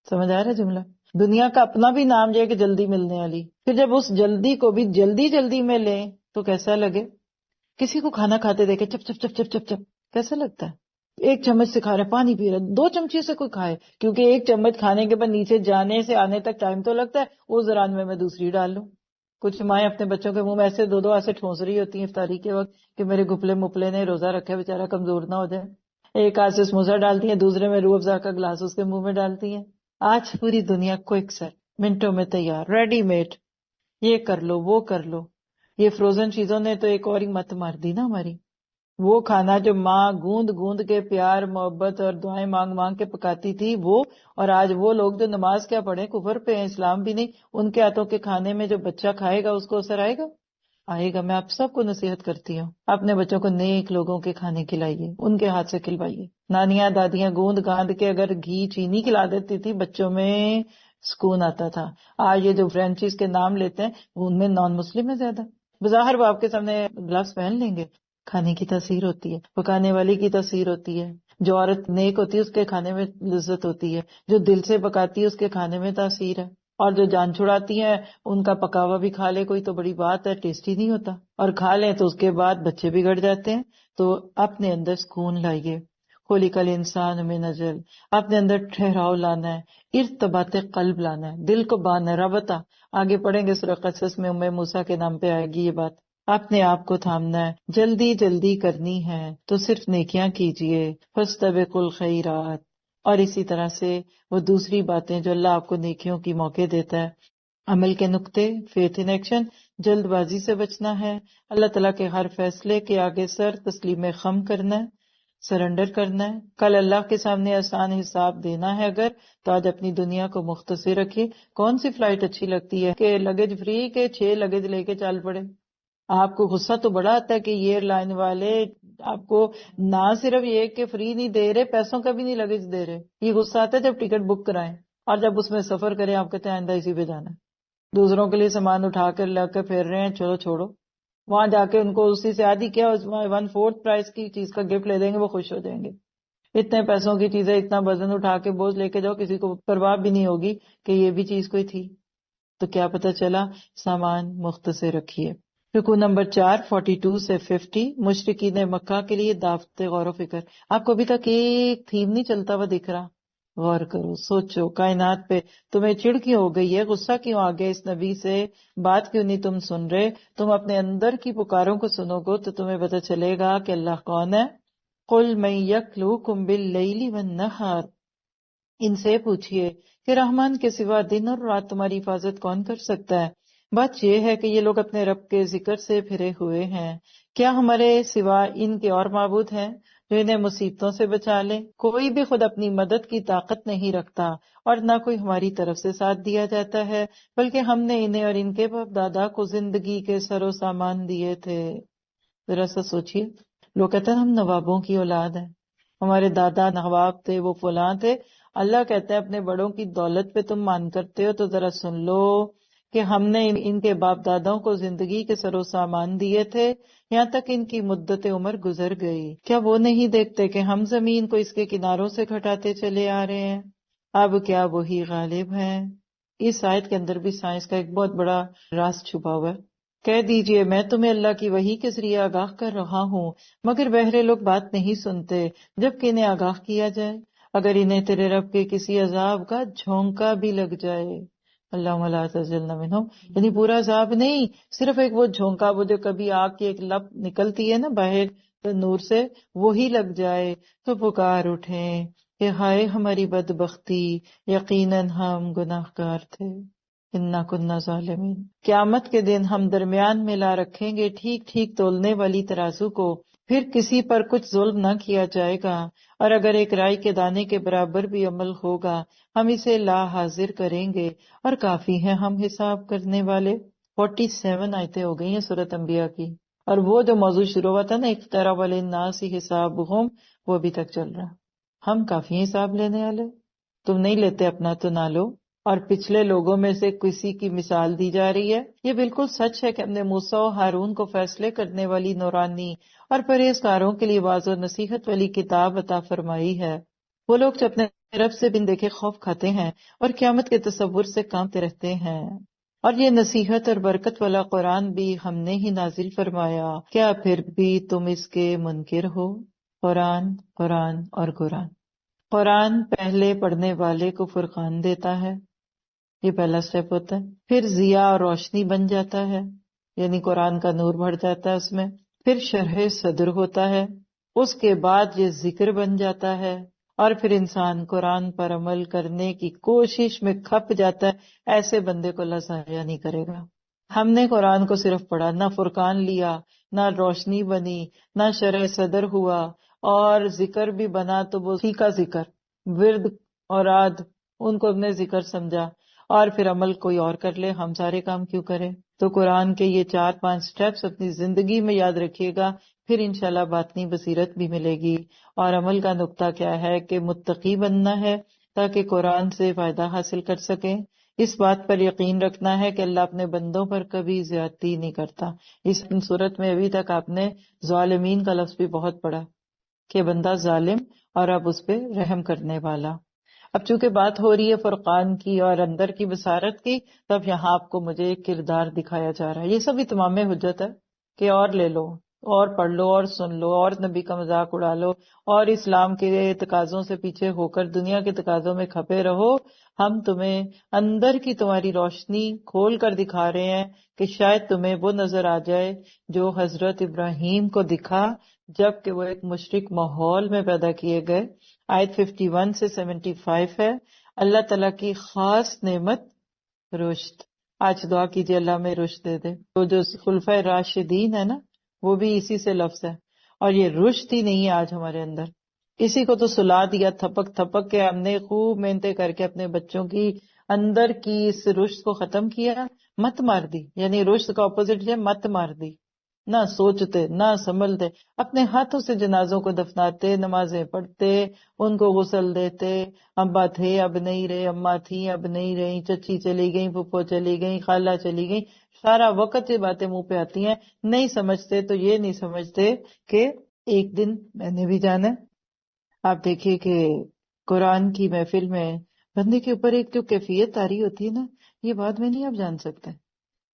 سمجھ آ رہا ہے جملہ؟ دنیا کا اپنا بھی نام جو ہے کہ جلدی ملنے والی، پھر جب اس جلدی کو بھی جلدی میں لیں تو کیسا لگے؟ کسی کو کھانا کھاتے دیکھے چپ چپ چپ چپ چپ چپ، کیسا لگتا ہے؟ 1 چمچ سے کھا رہے، پانی پی رہے، 2 چمچے سے کوئی کھائے، کیونکہ 1 چمچ کھانے کے بعد نیچے جانے سے آنے تک ٹائم تو لگتا ہے. اس دوران میں دوسری ڈال لوں. کچھ مائیں اپنے بچوں کے منہ میں ایسے 2 ایسے ٹھونس رہی ہوتی ہیں افطاری کے وقت کہ میرے گپلے مپلے نے روزہ رکھا بیچارہ کمزور نہ ہو جائے. ایک ہاتھ سے سموسہ ڈالتی ہیں، دوسرے میں روح افزا کا گلاس اس کے منہ میں ڈالتی ہیں. آج پوری دنیا کوئک سر، منٹوں میں تیار، ریڈی میڈ، یہ کر لو وہ کر لو. یہ فروزن چیزوں نے تو ایک اور ہی مت مار دی نا ہماری. وہ کھانا جو ماں گوند گوند کے پیار محبت اور دعائیں مانگ مانگ کے پکاتی تھی وہ، اور آج وہ لوگ جو نماز کیا پڑھیں کفر پہ ہیں، اسلام بھی نہیں، ان کے ہاتھوں کے کھانے میں جو بچہ کھائے گا اس کو اثر آئے گا؟ آئے گا۔ میں آپ سب کو نصیحت کرتی ہوں، اپنے بچوں کو نیک لوگوں کے کھانے کھلائیے، ان کے ہاتھ سے کھلوائیے۔ نانیاں دادیاں گوند گاند کے اگر گھی چینی کھلا دیتی تھی بچوں میں سکون آتا تھا۔ آج یہ جو فرینچیز کے نام لیتے ہیں ان میں نان مسلم ہے زیادہ، بظاہر وہ آپ کے سامنے گلوز پہن لیں گے، کھانے کی تاثیر ہوتی ہے، پکانے والی کی تاثیر ہوتی ہے۔ جو عورت نیک ہوتی ہے اس کے کھانے میں لذت ہوتی ہے، جو دل سے پکاتی ہے اس کے کھانے میں تاثیر ہے، اور جو جان چھڑاتی ہیں ان کا پکا ہوا بھی کھا لے کوئی تو بڑی بات ہے، ٹیسٹی نہیں ہوتا، اور کھا لیں تو اس کے بعد بچے بگڑ جاتے ہیں۔ تو اپنے اندر سکون لائیے، خلق الانسان من اجل، اپنے اندر ٹھہراؤ لانا ہے، ارتباط قلب لانا ہے، دل کو باندھنا ہے، رابطہ۔ آگے پڑھیں گے سورہ قصص میں ام موسیٰ کے نام پہ آئے گی یہ بات۔ اپنے آپ کو تھامنا ہے، جلدی جلدی کرنی ہے تو صرف نیکیاں کیجئے، فاستبقوا الخیرات، اور اسی طرح سے وہ دوسری باتیں جو اللہ آپ کو نیکیوں کی موقع دیتا ہے، عمل کے نقطے، فیتھ ان ایکشن، جلد بازی سے بچنا ہے، اللہ تعالیٰ کے ہر فیصلے کے آگے سر تسلیم خم کرنا ہے، سرنڈر کرنا ہے۔ کل اللہ کے سامنے آسان حساب دینا ہے اگر، تو آج اپنی دنیا کو مختصر رکھیے۔ کون سی فلائٹ اچھی لگتی ہے کہ لگیج فری کے 6 لگیج لے کے چل پڑے؟ آپ کو غصہ تو بڑا آتا ہے کہ یہ ایئر لائن والے آپ کو نہ صرف یہ کہ فری نہیں دے رہے، پیسوں کا بھی نہیں لگیج دے رہے۔ یہ غصہ آتا ہے جب ٹکٹ بک کرائیں اور جب اس میں سفر کریں آپ کہتے ہیں آئندہ اسی پہ جانا ہے۔ دوسروں کے لیے سامان اٹھا کر لا کے پھیر رہے ہیں، چلو چھوڑو، وہاں جا کے ان کو اسی سے آدھی کیا 1/4 پرائز کی چیز کا گفٹ لے دیں گے، وہ خوش ہو جائیں گے۔ اتنے پیسوں کی چیزیں اتنا وزن اٹھا کے بوجھ لے کے جاؤ، کسی کو پرواہ بھی نہیں ہوگی کہ یہ بھی چیز کوئی تھی، تو کیا پتہ چلا۔ سامان مختصر رکھیے۔ رکو نمبر 4 42 سے 50، مشرکین مکہ کے لیے دعوت غور و فکر۔ آپ کو ابھی تک ایک تھیم نہیں چلتا ہوا دکھ رہا؟ غور کرو، سوچو کائنات پہ تمہیں چڑ کیوں ہو گئی ہے، غصہ کیوں آ گیا اس نبی سے، بات کیوں نہیں تم سن رہے؟ تم اپنے اندر کی پکاروں کو سنو گو تو تمہیں پتہ چلے گا کہ اللہ کون ہے۔ قل من یکلؤکم باللیل والنہار، ان سے پوچھئے کہ رحمان کے سوا دن اور رات تمہاری حفاظت کون کر سکتا ہے؟ بات یہ ہے کہ یہ لوگ اپنے رب کے ذکر سے پھرے ہوئے ہیں۔ کیا ہمارے سوا ان کے اور معبود ہیں جو انہیں مصیبتوں سے بچا لیں؟ کوئی بھی خود اپنی مدد کی طاقت نہیں رکھتا اور نہ کوئی ہماری طرف سے ساتھ دیا جاتا ہے، بلکہ ہم نے انہیں اور ان کے باپ دادا کو زندگی کے سر و سامان دیے تھے۔ ذرا سا سوچئے، لوگ کہتے ہیں ہم نوابوں کی اولاد ہیں، ہمارے دادا نواب تھے، وہ فلاں تھے۔ اللہ کہتا ہے اپنے بڑوں کی دولت پہ تم مان کرتے ہو تو ذرا سن لو کہ ہم نے ان کے باپ داداؤں کو زندگی کے سر و سامان دیے تھے، یہاں تک ان کی مدت عمر گزر گئی۔ کیا وہ نہیں دیکھتے کہ ہم زمین کو اس کے کناروں سے گھٹاتے چلے آ رہے ہیں؟ اب کیا وہی غالب ہیں؟ اس آیت کے اندر بھی سائنس کا ایک بہت بڑا راز چھپا ہوا ہے۔ کہہ دیجئے میں تمہیں اللہ کی وحی کے ذریعے آگاہ کر رہا ہوں، مگر بہرے لوگ بات نہیں سنتے جبکہ انہیں آگاہ کیا جائے۔ اگر انہیں تیرے رب کے کسی عذاب کا جھونکا بھی لگ جائے، اللہم لا تجعلنا منہم، یعنی پورا عذاب نہیں، صرف ایک وہ جھونکا، وہ جو کبھی آگ کی ایک لپ نکلتی ہے نا باہر نور سے، وہی لگ جائے تو پکار اٹھیں کہ ہائے ہماری بدبختی، یقیناً ہم گناہ گار تھے، انا کننا ظالمین۔ قیامت کے دن ہم درمیان میں لا رکھیں گے ٹھیک ٹھیک تولنے والی ترازو کو، پھر کسی پر کچھ ظلم نہ کیا جائے گا، اور اگر ایک رائی کے دانے کے برابر بھی عمل ہوگا ہم اسے لا حاضر کریں گے، اور کافی ہیں ہم حساب کرنے والے۔ 47 آیتیں ہو گئی ہیں سورۃ انبیاء کی، اور وہ جو موضوع شروع ہوا تھا نا اقترب للناس حسابہم، وہ ابھی تک چل رہا۔ ہم کافی ہیں حساب لینے والے، تم نہیں لیتے اپنا تو نہ لو۔ اور پچھلے لوگوں میں سے کسی کی مثال دی جا رہی ہے۔ یہ بالکل سچ ہے کہ ہم نے موسیٰ و ہارون کو فیصلے کرنے والی نورانی اور پرہیزگاروں کے لیے واعظ و نصیحت والی کتاب عطا فرمائی ہے۔ وہ لوگ جو اپنے رب سے بن دیکھے خوف کھاتے ہیں اور قیامت کے تصور سے کانپتے رہتے ہیں۔ اور یہ نصیحت اور برکت والا قرآن بھی ہم نے ہی نازل فرمایا، کیا پھر بھی تم اس کے منکر ہو؟ قرآن، قرآن اور قرآن۔ قرآن پہلے پڑھنے والے کو فرقان دیتا ہے، یہ پہلا سٹیپ ہوتا ہے۔ پھر ضیاء اور روشنی بن جاتا ہے، یعنی قرآن کا نور بڑھ جاتا ہے اس میں۔ پھر شرح صدر ہوتا ہے، اس کے بعد یہ ذکر بن جاتا ہے، اور پھر انسان قرآن پر عمل کرنے کی کوشش میں کھپ جاتا ہے۔ ایسے بندے کو اللہ ضائع نہیں کرے گا۔ ہم نے قرآن کو صرف پڑھا، نہ فرقان لیا، نہ روشنی بنی، نہ شرح صدر ہوا، اور ذکر بھی بنا تو وہ فیکا ذکر، ورد اور عاد ان کو ہم نے ذکر سمجھا، اور پھر عمل کوئی اور کر لے، ہم سارے کام کیوں کریں؟ تو قرآن کے یہ 4-5 سٹیپس اپنی زندگی میں یاد رکھیے گا، پھر انشاءاللہ باطنی بصیرت بھی ملے گی۔ اور عمل کا نقطہ کیا ہے کہ متقی بننا ہے تاکہ قرآن سے فائدہ حاصل کر سکیں۔ اس بات پر یقین رکھنا ہے کہ اللہ اپنے بندوں پر کبھی زیادتی نہیں کرتا۔ اس صورت میں ابھی تک آپ نے ظالمین کا لفظ بھی بہت پڑھا کہ بندہ ظالم اور اب اس پہ رحم کرنے والا۔ اب چونکہ بات ہو رہی ہے فرقان کی اور اندر کی بصارت کی، تب یہاں آپ کو مجھے ایک کردار دکھایا جا رہا ہے۔ یہ سب اتمام حجت ہے کہ اور لے لو اور پڑھ لو اور سن لو اور نبی کا مذاق اڑا لو اور اسلام کے تقاضوں سے پیچھے ہو کر دنیا کے تقاضوں میں کھپے رہو۔ ہم تمہیں اندر کی تمہاری روشنی کھول کر دکھا رہے ہیں کہ شاید تمہیں وہ نظر آ جائے جو حضرت ابراہیم کو دکھا جب کہ وہ ایک مشرک ماحول میں پیدا کیے گئے۔ آیت 51 سے 75 ہے، اللہ تعالیٰ کی خاص نعمت رشد۔ آج دعا کیجیے اللہ میں رشد دے دے۔ تو جو خلفۂ راشدین ہے نا، وہ بھی اسی سے لفظ ہے، اور یہ رشد ہی نہیں ہے آج ہمارے اندر۔ اسی کو تو سلا دیا تھپک تھپک کے، ہم نے خوب محنتیں کر کے اپنے بچوں کی اندر کی اس رشد کو ختم کیا، مت مار دی۔ یعنی رشد کا اپوزٹ ہے مت مار دی، نہ سوچتے نہ سنبھلتے، اپنے ہاتھوں سے جنازوں کو دفناتے، نمازیں پڑھتے، ان کو غسل دیتے، ابا تھے اب نہیں رہے، اماں تھی اب نہیں رہی، چچی چلی گئی، پھپھو چلی گئی، خالہ چلی گئی، سارا وقت یہ باتیں منہ پہ آتی ہیں۔ نہیں سمجھتے تو یہ نہیں سمجھتے کہ ایک دن میں نے بھی جانا ہے۔ آپ دیکھیے کہ قرآن کی محفل میں بندے کے اوپر ایک جو کیفیت طاری ہوتی ہے نا، یہ بات میں نہیں آپ جان سکتے۔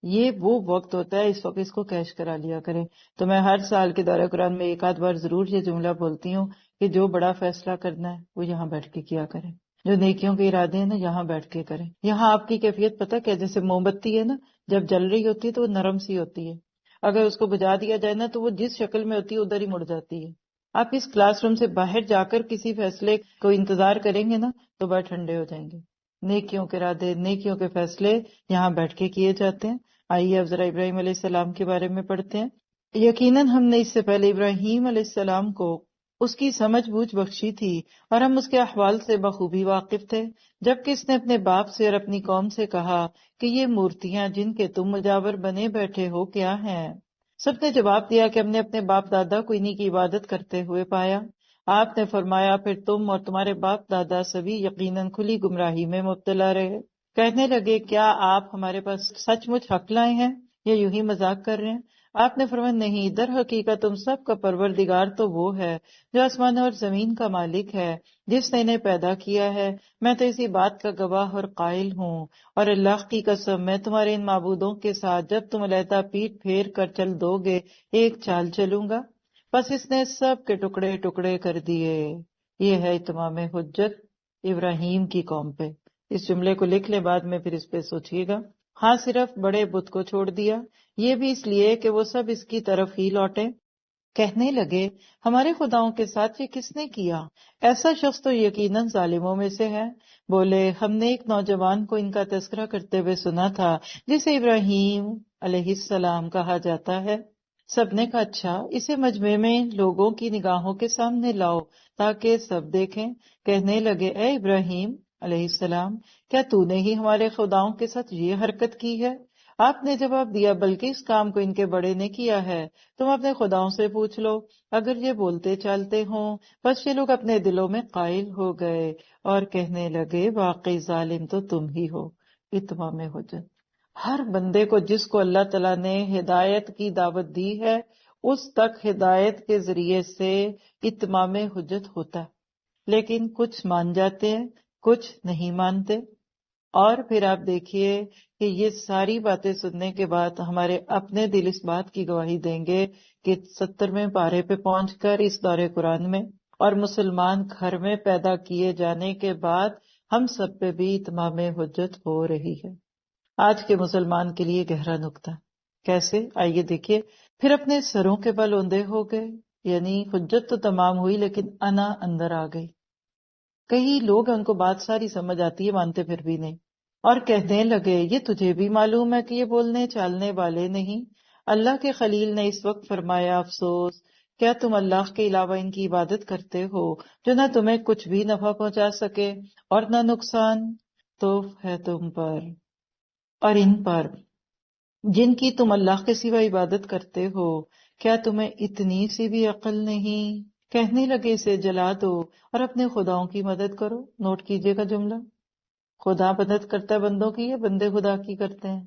یہ وہ وقت ہوتا ہے، اس وقت اس کو کیش کرا لیا کریں۔ تو میں ہر سال کے دورہ قرآن میں ایک آدھ بار ضرور یہ جملہ بولتی ہوں کہ جو بڑا فیصلہ کرنا ہے وہ یہاں بیٹھ کے کیا کریں، جو نیکیوں کے ارادے ہیں نا یہاں بیٹھ کے کریں۔ یہاں آپ کی کیفیت پتہ کیا، جیسے موم بتی ہے نا، جب جل رہی ہوتی ہے تو وہ نرم سی ہوتی ہے، اگر اس کو بجھا دیا جائے نا تو وہ جس شکل میں ہوتی ہے ادھر ہی مڑ جاتی ہے۔ آپ اس کلاس روم سے باہر جا کر کسی فیصلے کو انتظار کریں گے نا تو بڑے ٹھنڈے ہو جائیں گے۔ نیکیوں کے ارادے، نیکیوں کے فیصلے یہاں بیٹھ کے کیے جاتے ہیں۔ آئیے اب ذرا ابراہیم علیہ السلام کے بارے میں پڑھتے ہیں۔ یقیناً ہم نے اس سے پہلے ابراہیم علیہ السلام کو اس کی سمجھ بوجھ بخشی تھی اور ہم اس کے احوال سے بخوبی واقف تھے، جبکہ اس نے اپنے باپ سے اور اپنی قوم سے کہا کہ یہ مورتیاں جن کے تم مجاور بنے بیٹھے ہو کیا ہیں؟ سب نے جواب دیا کہ ہم نے اپنے باپ دادا کو انہی کی عبادت کرتے ہوئے پایا۔ آپ نے فرمایا پھر تم اور تمہارے باپ دادا سبھی یقیناً کھلی گمراہی میں مبتلا رہے۔ کہنے لگے کیا آپ ہمارے پاس سچ مچ حق لائے ہیں یا یوں ہی مذاق کر رہے ہیں؟ آپ نے فرمایا نہیں، در حقیقت تم سب کا پروردگار تو وہ ہے جو آسمان اور زمین کا مالک ہے، جس نے انہیں پیدا کیا ہے۔ میں تو اسی بات کا گواہ اور قائل ہوں، اور اللہ کی قسم میں تمہارے ان معبودوں کے ساتھ جب تم علیحدہ پیٹ پھیر کر چل دو گے ایک چال چلوں گا۔ بس اس نے سب کے ٹکڑے ٹکڑے کر دیے۔ یہ ہے اتمام حجت ابراہیم کی قوم پہ۔ اس جملے کو لکھ لیں، بعد میں پھر اس پہ سوچئے گا۔ ہاں صرف بڑے بت کو چھوڑ دیا، یہ بھی اس لیے کہ وہ سب اس کی طرف ہی لوٹے۔ کہنے لگے ہمارے خداؤں کے ساتھ یہ کس نے کیا؟ ایسا شخص تو یقیناً ظالموں میں سے ہے۔ بولے ہم نے ایک نوجوان کو ان کا تذکرہ کرتے ہوئے سنا تھا جسے ابراہیم علیہ السلام کہا جاتا ہے۔ سب نے کہا اچھا، اسے مجمع میں لوگوں کی نگاہوں کے سامنے لاؤ تاکہ سب دیکھیں۔ کہنے لگے اے ابراہیم علیہ السلام، کیا تو نے ہی ہمارے خداؤں کے ساتھ یہ حرکت کی ہے؟ آپ نے جواب دیا بلکہ اس کام کو ان کے بڑے نے کیا ہے، تم اپنے خداؤں سے پوچھ لو اگر یہ بولتے چالتے ہوں۔ بس یہ لوگ اپنے دلوں میں قائل ہو گئے اور کہنے لگے واقعی ظالم تو تم ہی ہو۔ اتمام حجت، ہر بندے کو جس کو اللہ تعالیٰ نے ہدایت کی دعوت دی ہے اس تک ہدایت کے ذریعے سے اتمام حجت ہوتا ہے، لیکن کچھ مان جاتے ہیں کچھ نہیں مانتے۔ اور پھر آپ دیکھیے کہ یہ ساری باتیں سننے کے بعد ہمارے اپنے دل اس بات کی گواہی دیں گے کہ 70ویں پارے پہ پہنچ کر اس دور قرآن میں اور مسلمان گھر میں پیدا کیے جانے کے بعد ہم سب پہ بھی اتمام حجت ہو رہی ہے۔ آج کے مسلمان کے لیے گہرا نکتہ کیسے، آئیے دیکھیے۔ پھر اپنے سروں کے بل اوندے ہو گئے، یعنی حجت تو تمام ہوئی لیکن انا اندر آ گئی۔ کئی لوگ ان کو بات ساری سمجھ آتی ہے، مانتے پھر بھی نہیں۔ اور کہنے لگے یہ تجھے بھی معلوم ہے کہ یہ بولنے چالنے والے نہیں. اللہ کے خلیل نے اس وقت فرمایا افسوس، کیا تم اللہ کے علاوہ ان کی عبادت کرتے ہو جو نہ تمہیں کچھ بھی نفع پہنچا سکے اور نہ نقصان؟ تو ہے تم پر اور ان پر جن کی تم اللہ کے سوا عبادت کرتے ہو، کیا تمہیں اتنی سی بھی عقل نہیں؟ کہنے لگے اسے جلا دو اور اپنے خداؤں کی مدد کرو. نوٹ کیجئے گا جملہ، خدا مدد کرتا ہے بندوں کی یا بندے خدا کی کرتے ہیں؟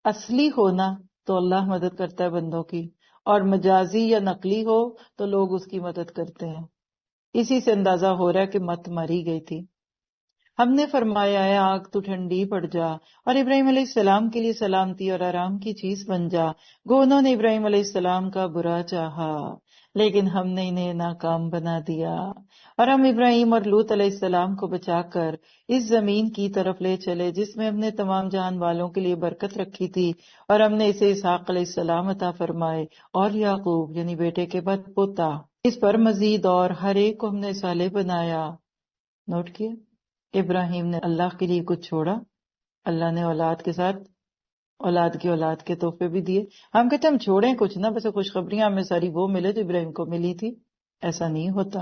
اصلی ہونا تو اللہ مدد کرتا ہے بندوں کی، اور مجازی یا نقلی ہو تو لوگ اس کی مدد کرتے ہیں. اسی سے اندازہ ہو رہا ہے کہ مت ماری گئی تھی. ہم نے فرمایا ہے آگ تو ٹھنڈی پڑ جا اور ابراہیم علیہ السلام کے لیے سلامتی اور آرام کی چیز بن جا. گو انہوں نے ابراہیم علیہ السلام کا برا چاہا لیکن ہم نے انہیں ناکام بنا دیا، اور ہم ابراہیم اور لوط علیہ السلام کو بچا کر اس زمین کی طرف لے چلے جس میں ہم نے تمام جان والوں کے لیے برکت رکھی تھی، اور ہم نے اسے اسحاق علیہ السلام عطا فرمائے اور یعقوب یعنی بیٹے کے بعد پوتا. اس پر مزید اور ہر ایک کو ہم نے صالح بنایا. نوٹ کیا، ابراہیم نے اللہ کے لیے کچھ چھوڑا، اللہ نے اولاد کے ساتھ اولاد کی اولاد کے تحفے بھی دیے. ہم کہتے ہیں ہم چھوڑیں کچھ نہ، بس خوشخبریاں ہمیں ساری وہ ملے جو ابراہیم کو ملی تھی. ایسا نہیں ہوتا.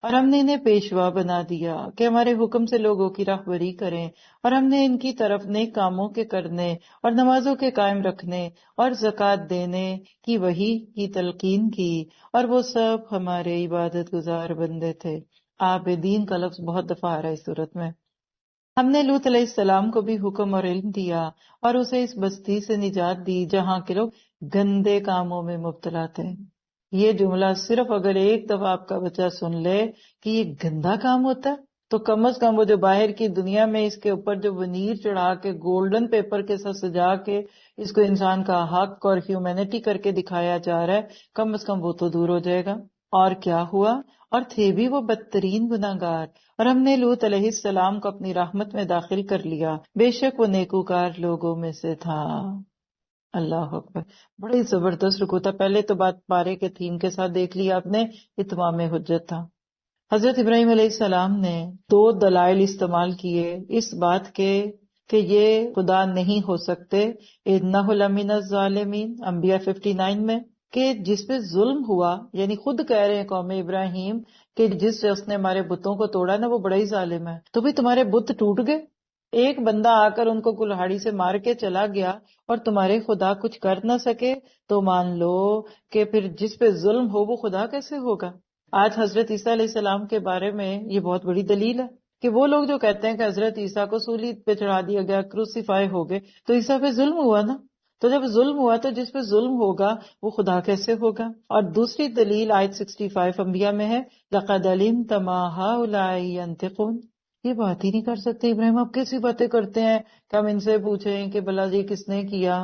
اور ہم نے انہیں پیشوا بنا دیا کہ ہمارے حکم سے لوگوں کی راہبری کریں، اور ہم نے ان کی طرف نیک کاموں کے کرنے اور نمازوں کے قائم رکھنے اور زکوٰۃ دینے کی وحی کی تلقین کی، اور وہ سب ہمارے عبادت گزار بندے تھے. عابدین کا لفظ بہت دفعہ آ رہا ہے اس صورت میں. ہم نے لوط علیہ السلام کو بھی حکم اور علم دیا اور اسے اس بستی سے نجات دی جہاں کے لوگ گندے کاموں میں مبتلا تھے. یہ جملہ صرف اگر ایک دفعہ آپ کا بچہ سن لے کہ یہ گندا کام ہوتا ہے تو کم از کم وہ جو باہر کی دنیا میں اس کے اوپر جو ونیر چڑھا کے گولڈن پیپر کے ساتھ سجا کے اس کو انسان کا حق اور ہیومینٹی کر کے دکھایا جا رہا ہے، کم از کم وہ تو دور ہو جائے گا. اور کیا ہوا؟ اور تھے بھی وہ بدترین گناہگار، اور ہم نے لوط علیہ السلام کو اپنی رحمت میں داخل کر لیا، بے شک وہ نیکوکار لوگوں میں سے تھا. اللہ اکبر، بڑی زبردست رکوع تھا. پہلے تو بات پارے کے تھیم کے ساتھ دیکھ لی آپ نے، اتمام حجت تھا. حضرت ابراہیم علیہ السلام نے 2 دلائل استعمال کیے اس بات کے کہ یہ خدا نہیں ہو سکتے. انہ لمن الظالمین، انبیاء 59 میں، کہ جس پہ ظلم ہوا، یعنی خود کہہ رہے ہیں قوم ابراہیم کہ جس شخص نے ہمارے بتوں کو توڑا نا وہ بڑا ہی ظالم ہے. تو بھی تمہارے بت ٹوٹ گئے، ایک بندہ آ کر ان کو کلہاڑی سے مار کے چلا گیا اور تمہارے خدا کچھ کر نہ سکے، تو مان لو کہ پھر جس پہ ظلم ہو وہ خدا کیسے ہوگا؟ آج حضرت عیسیٰ علیہ السلام کے بارے میں یہ بہت بڑی دلیل ہے کہ وہ لوگ جو کہتے ہیں کہ حضرت عیسیٰ کو سولی پہ چڑھا دیا گیا، کروسیفائی ہو گئے، تو عیسیٰ پہ ظلم ہوا نا. تو جب ظلم ہوا تو جس پہ ظلم ہوگا وہ خدا کیسے ہوگا؟ اور دوسری دلیل آیت 65 انبیاء میں ہے، لَقَدْ عَلِمْتَ مَا هَؤُلَاءِ يَنْطِقُونَ. یہ بات ہی نہیں کر سکتے ابراہیم، آپ کیسی باتیں کرتے ہیں کہ ہم ان سے پوچھیں کہ بلا جی کس نے کیا؟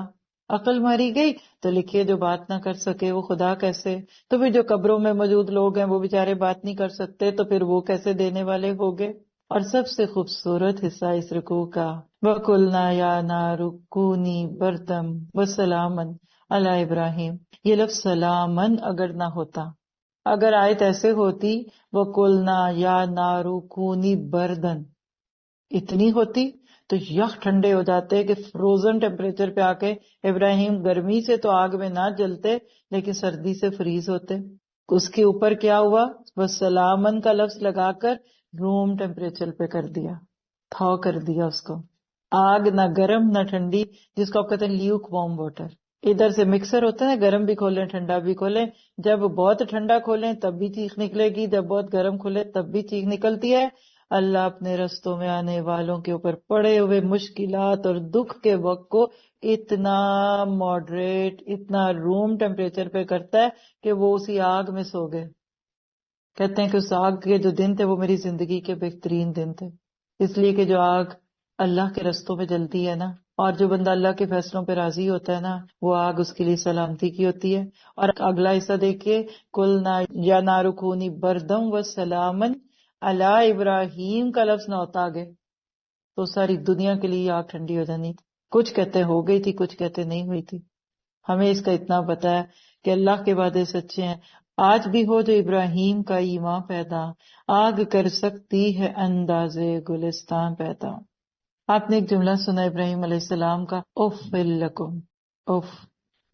عقل ماری گئی. تو لکھیے جو بات نہ کر سکے وہ خدا کیسے؟ تو پھر جو قبروں میں موجود لوگ ہیں وہ بیچارے بات نہیں کر سکتے تو پھر وہ کیسے دینے والے ہوگے؟ اور سب سے خوبصورت حصہ اس رکوع کا، وَقُلْنَا يَا نَارُ كُونِي بَرْدًا وَسَلَامًا عَلَىٰ ابراہیم. یہ لفظ سلامن اگر نہ ہوتا، اگر آیت ایسے ہوتی وَقُلْنَا يَا نَارُ كُونِي بَرْدًا اتنی ہوتی تو یخ ٹھنڈے ہو جاتے کہ فروزن ٹیمپریچر پہ آ کے ابراہیم گرمی سے تو آگ میں نہ جلتے لیکن سردی سے فریز ہوتے. اس کے اوپر کیا ہوا؟ بس سلامن کا لفظ لگا کر روم ٹیمپریچر پہ کر دیا، تھاؤ کر دیا اس کو. آگ نہ گرم نہ ٹھنڈی، جس کو آپ کہتے ہیں لیوک وارم واٹر. ادھر سے مکسر ہوتا ہے، گرم بھی کھولیں ٹھنڈا بھی کھولیں. جب بہت ٹھنڈا کھولیں تب بھی چیخ نکلے گی، جب بہت گرم کھولیں تب بھی چیخ نکلتی ہے. اللہ اپنے رستوں میں آنے والوں کے اوپر پڑے ہوئے مشکلات اور دکھ کے وقت کو اتنا ماڈریٹ، اتنا روم ٹیمپریچر پہ کرتا ہے کہ وہ اسی آگ میں سو گئے. کہتے ہیں کہ اس آگ کے جو دن تھے وہ میری زندگی کے بہترین دن تھے، اس لیے کہ جو آگ اللہ کے رستوں میں جلتی ہے نا، اور جو بندہ اللہ کے فیصلوں پہ راضی ہوتا ہے نا، وہ آگ اس کے لیے سلامتی کی ہوتی ہے. اور اگلا حصہ دیکھیے، قُلْنَا يَا نَارُ كُونِي بَرْدًا وَسَلَامًا عَلَىٰ ابراہیم کا لفظ نہ ہوتا آگے تو ساری دنیا کے لیے آگ ٹھنڈی ہو جانی تھی. کچھ کہتے ہو گئی تھی، کچھ کہتے نہیں ہوئی تھی. ہمیں اس کا اتنا پتہ ہے کہ اللہ کے وعدے سچے ہیں. آج بھی ہو جو ابراہیم کا ایمان پیدا، آگ کر سکتی ہے اندازے گلستان پیدا. آپ نے ایک جملہ سنا ابراہیم علیہ السلام کا، اف لکم، اف،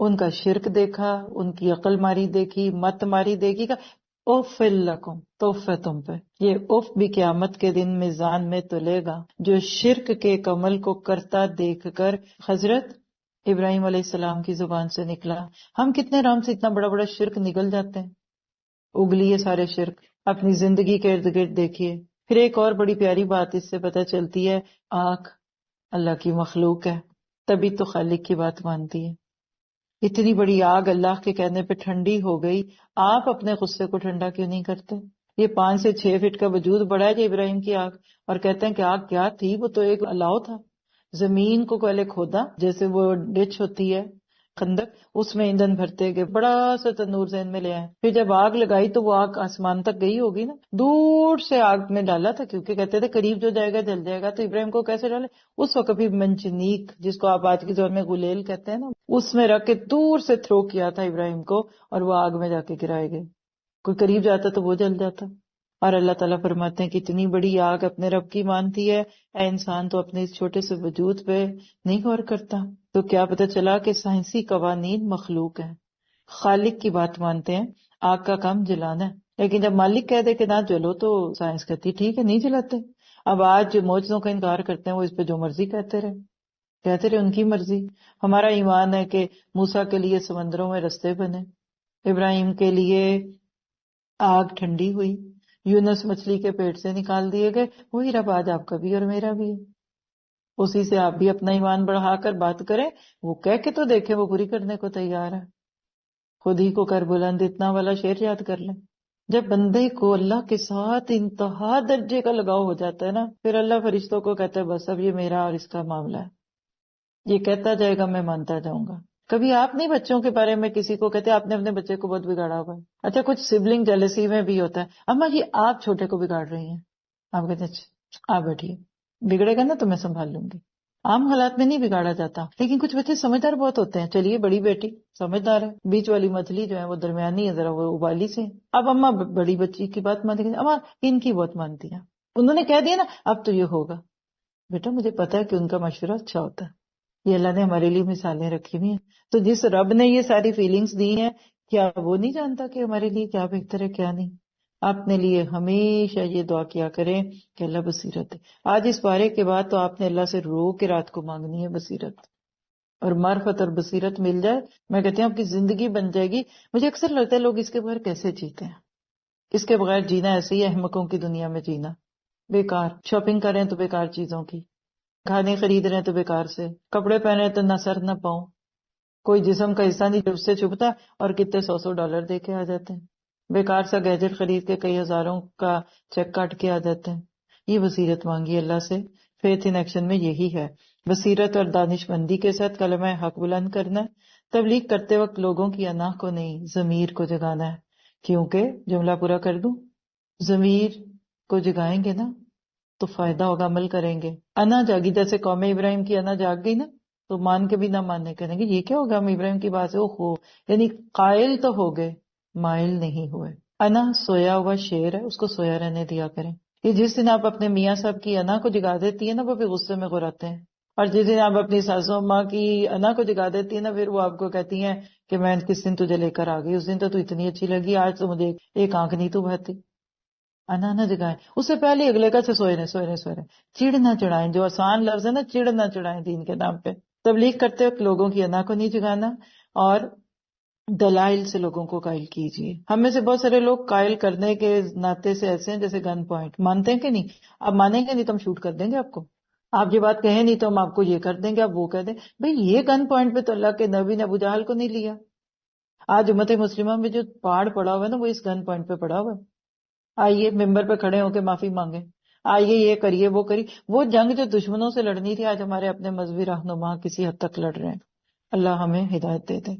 ان کا شرک دیکھا، ان کی عقل ماری دیکھی، مت ماری دیکھی کا اف لکم، توف ہے تم پہ. یہ اف بھی قیامت کے دن میزان میں تلے گا، جو شرک کے ایک عمل کو کرتا دیکھ کر حضرت ابراہیم علیہ السلام کی زبان سے نکلا. ہم کتنے آرام سے اتنا بڑا بڑا شرک نکل جاتے ہیں، اگلیے سارے شرک. اپنی زندگی کے ارد گرد دیکھیے. پھر ایک اور بڑی پیاری بات اس سے پتہ چلتی ہے، آنکھ اللہ کی مخلوق ہے، تبھی تو خالق کی بات مانتی ہے. اتنی بڑی آگ اللہ کے کہنے پہ ٹھنڈی ہو گئی، آپ اپنے غصے کو ٹھنڈا کیوں نہیں کرتے؟ یہ 5 سے 6 فٹ کا وجود بڑا ہے جو ابراہیم کی آگ، اور کہتے ہیں کہ آگ کیا تھی، وہ تو ایک الاؤ تھا. زمین کو پہلے کھودا، جیسے وہ ڈچ ہوتی ہے خندق، اس میں ایندھن بھرتے گئے، بڑا سا تندور ذہن میں لے آئے. پھر جب آگ لگائی تو وہ آگ آسمان تک گئی ہوگی نا، دور سے آگ میں ڈالا تھا، کیونکہ کہتے تھے قریب جو جائے گا جل جائے گا. تو ابراہیم کو کیسے ڈالے؟ اس وقت بھی منجنیک، جس کو آپ آج کے دور میں غلیل کہتے ہیں نا، اس میں رکھ کے دور سے تھرو کیا تھا ابراہیم کو، اور وہ آگ میں جا کے گرائے گئے. کوئی قریب جاتا تو وہ جل جاتا. اور اللہ تعالیٰ فرماتے ہیں کہ اتنی بڑی آگ اپنے رب کی مانتی ہے، اے انسان تو اپنے اس چھوٹے سے وجود پہ نہیں غور کرتا. تو کیا پتہ چلا کہ سائنسی قوانین مخلوق ہیں، خالق کی بات مانتے ہیں. آگ کا کام جلانا ہے، لیکن جب مالک کہہ دے کہ نہ جلو تو سائنس کہتی ٹھیک ہے نہیں جلاتے. اب آج جو معجزوں کا انکار کرتے ہیں وہ اس پہ جو مرضی کہتے رہے ان کی مرضی. ہمارا ایمان ہے کہ موسیٰ کے لیے سمندروں میں رستے بنے، ابراہیم کے لیے آگ ٹھنڈی ہوئی، یونس مچھلی کے پیٹ سے نکال دیے گئے. وہی رب آج آپ کا بھی اور میرا بھی ہے. اسی سے آپ بھی اپنا ایمان بڑھا کر بات کریں، وہ کہہ کے تو دیکھیں، وہ پوری کرنے کو تیار ہے. خود ہی کو کر بلند اتنا والا شعر یاد کر لیں. جب بندے کو اللہ کے ساتھ انتہا درجے کا لگاؤ ہو جاتا ہے نا، پھر اللہ فرشتوں کو کہتا ہے بس اب یہ میرا اور اس کا معاملہ ہے، یہ کہتا جائے گا میں مانتا جاؤں گا. کبھی آپ نہیں بچوں کے بارے میں کسی کو کہتے آپ نے اپنے بچے کو بہت بگاڑا ہوا ہے؟ اچھا کچھ سبلنگ جیلسی میں بھی ہوتا ہے، اما جی آپ چھوٹے کو بگاڑ رہی ہیں، آپ کہتے ہیں اچھا آپ بیٹھیے، بگڑے گا نا تو میں سنبھال لوں گی. عام حالات میں نہیں بگاڑا جاتا، لیکن کچھ بچے سمجھدار بہت ہوتے ہیں. چلیے بڑی بیٹی سمجھدار ہے، بیچ والی مچھلی جو ہے وہ درمیانی ہے، ذرا وہ ابالی سے. اب اما بڑی بچی کی بات مانتی ہیں، اما ان کی بہت مانتی ہیں، انہوں نے کہہ دیا نا اب تو یہ ہوگا. بیٹا مجھے پتا ہے کہ ان کا مشورہ اچھا ہوتا ہے، یہ اللہ نے ہمارے لیے مثالیں رکھی ہوئی ہیں. تو جس رب نے یہ ساری فیلنگز دی ہیں، کیا وہ نہیں جانتا کہ ہمارے لیے کیا بہتر ہے کیا نہیں؟ اپنے لیے ہمیشہ یہ دعا کیا کریں کہ اللہ بصیرت دے. آج اس بارے کے بعد تو آپ نے اللہ سے رو کے رات کو مانگنی ہے بصیرت، اور معرفت اور بصیرت مل جائے، میں کہتی ہوں آپ کی زندگی بن جائے گی. مجھے اکثر لگتا ہے لوگ اس کے بغیر کیسے جیتے ہیں. اس کے بغیر جینا ایسے ہی ہے احمقوں کی دنیا میں جینا. بیکار شاپنگ کر رہے ہیں تو بیکار چیزوں کی، کھانے خرید رہے ہیں تو بیکار سے، کپڑے پہنے ہیں تو نہ سر نہ پاؤں، کوئی جسم کا حصہ نہیں جب سے چھپتا، اور کتنے $100 دے کے آ جاتے ہیں. بیکار سا گیجٹ خرید کے کئی ہزاروں کا چیک کاٹ کے آ جاتے ہیں. یہ بصیرت مانگی اللہ سے. فیتھ ان ایکشن میں یہی ہے، بصیرت اور دانش مندی کے ساتھ کلمہ حق بلند کرنا ہے. تبلیغ کرتے وقت لوگوں کی انا کو نہیں، ضمیر کو جگانا ہے. کیونکہ جملہ پورا کر دوں، ضمیر کو جگائیں گے نا تو فائدہ ہوگا، عمل کریں گے. انا جاگی، جیسے قوم ابراہیم کی انا جاگ گئی نا، تو مان کے بھی نہ ماننے کہیں گے یہ کیا ہوگا، ہم ابراہیم کی بات سے یعنی قائل تو ہو گئے، مائل نہیں ہوئے. انا سویا ہوا شیر ہے، اس کو سویا رہنے دیا کریں. یہ جس دن آپ اپنے میاں صاحب کی انا کو جگا دیتی ہے نا، وہ بھی غصے میں غراتے ہیں. اور جس دن آپ اپنی ساسو ماں کی انا کو جگا دیتی ہے نا، پھر وہ آپ کو کہتی ہیں کہ میں کس دن تجھے لے کر آ گئی، اس دن تو اتنی اچھی لگی، آج تو مجھے ایک آنکھ نہیں تو بہتی. انا نہ جگائیں، اس سے پہلے اگلے کا سے سوئے رہے. چڑ نہ چڑھائیں، جو آسان لفظ ہے نا، چڑ نہ چڑھائیں دین کے نام پہ. تبلیغ کرتے وقت لوگوں کی انا کو نہیں جگانا، اور دلائل سے لوگوں کو قائل کیجیے. ہم میں سے بہت سارے لوگ قائل کرنے کے ناطے سے ایسے ہیں جیسے گن پوائنٹ، مانتے ہیں کہ نہیں؟ اب مانیں گے نہیں تو ہم شوٹ کر دیں گے آپ کو. آپ یہ بات کہیں نہیں تو ہم آپ کو یہ کر دیں گے، آپ وہ کہہ دیں. بھئی یہ گن پوائنٹ پہ تو اللہ کے نبی نے ابو جہل کو نہیں لیا. آج امت مسلمہ میں جو پہاڑ پڑا ہوا ہے نا، وہ اس گن پوائنٹ پہ پڑا ہوا ہے. آئیے ممبر پہ کھڑے ہو کے معافی مانگے، آئیے یہ کریے وہ کریے. وہ جنگ جو دشمنوں سے لڑنی تھی، آج ہمارے اپنے مذہبی رہنما کسی حد تک لڑ رہے ہیں. اللہ ہمیں ہدایت دے دے.